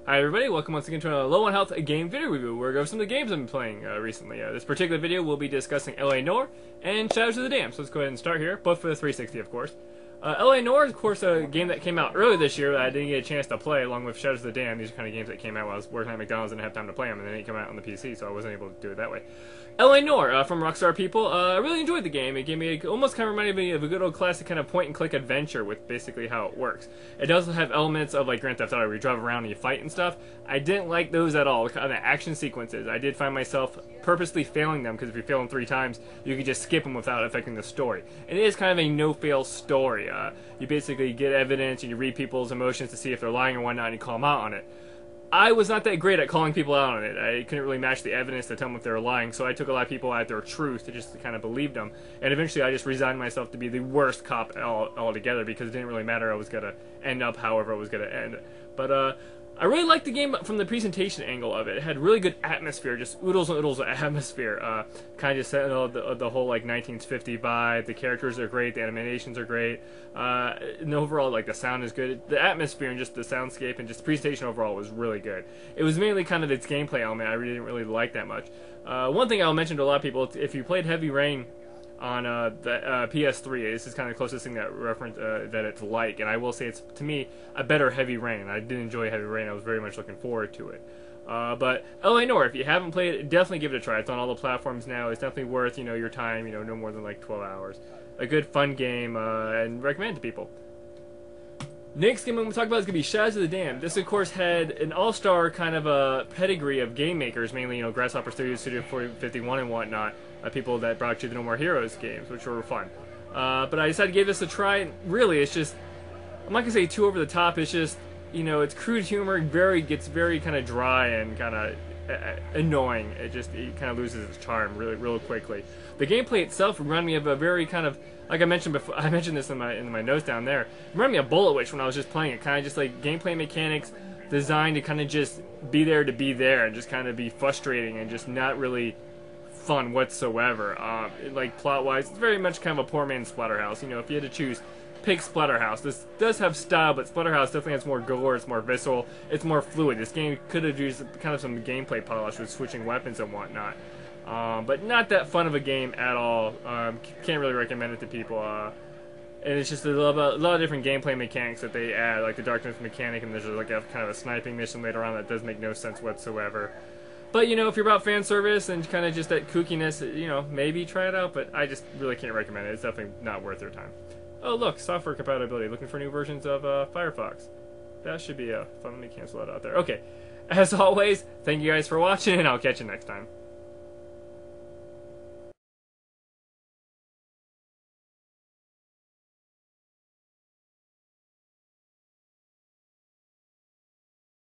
Hi everybody, welcome once again to a low on health game video review where we go over some of the games I've been playing recently. This particular video we'll be discussing Noire and Shadows of the Dam. So let's go ahead and start here, both for the 360 of course. Noire is of course a game that came out earlier this year that I didn't get a chance to play, along with Shadows of the Dam. These are kind of games that came out while I was working at McDonald's and didn't have time to play them, and they didn't come out on the PC, so I wasn't able to do it that way. Noire from Rockstar people. I really enjoyed the game. It gave me almost kind of reminded me of a good old classic kind of point and click adventure with basically how it works. It does have elements of like Grand Theft Auto where you drive around and you fight and stuff. I didn't like those at all. Kind of action sequences. I did find myself purposely failing them because if you fail them 3 times, you can just skip them without affecting the story. And it is kind of a no-fail story. You basically get evidence and you read people's emotions to see if they're lying or whatnot, and you call them out on it. I was not that great at calling people out on it. I couldn't really match the evidence to tell them if they were lying, so I took a lot of people at their truth to just kind of believe them. And eventually I just resigned myself to be the worst cop altogether because it didn't really matter. I was going to end up however it was going to end. But I really liked the game from the presentation angle of it. It had really good atmosphere, just oodles and oodles of atmosphere. Kind of set the whole like 1950 vibe. The characters are great, the animations are great, and overall like the sound is good. The atmosphere and just the soundscape and just the presentation overall was really good. It was mainly kind of its gameplay element I really didn't really like that much. One thing I'll mention to a lot of people, if you played Heavy Rain on the PS3, this is kind of the closest thing that that it's like, and I will say it's, to me, a better Heavy Rain. I did enjoy Heavy Rain. I was very much looking forward to it. But Noire, if you haven't played it, definitely give it a try. It's on all the platforms now. It's definitely worth, your time, no more than like 12 hours. A good, fun game, and recommend it to people. Next game I'm going to talk about is going to be Shadows of the Dam. This, of course, had an all-star kind of a pedigree of game makers, mainly, Grasshopper Studios, Studio 451 and whatnot. People that brought you the No More Heroes games, which were fun. But I decided to give this a try. Really, it's just, I'm not going to say too over the top. It's just, it's crude humor, gets very kind of dry and kind of annoying. It kind of loses its charm real quickly. The gameplay itself reminded me of a very kind of, like I mentioned before, I mentioned this in my notes down there. It reminded me of Bullet Witch when I was just playing it. Kind of just like gameplay mechanics designed to kind of just be there and just kind of be frustrating and just not really fun whatsoever. Like plot-wise, it's very much kind of a poor man's Splatterhouse. If you had to choose, pick Splatterhouse. This does have style, but Splatterhouse definitely has more gore, it's more visceral, it's more fluid. This game could have used kind of some gameplay polish with switching weapons and whatnot. But not that fun of a game at all. Can't really recommend it to people. And it's just a lot of different gameplay mechanics that they add, like the darkness mechanic, and there's like a kind of a sniping mission later on that does make no sense whatsoever. But, if you're about fan service and kind of just that kookiness, maybe try it out, but I just really can't recommend it. It's definitely not worth your time. Oh, look, software compatibility. Looking for new versions of Firefox. That should be fun. Let me cancel that out there. Okay. As always, thank you guys for watching, and I'll catch you next time.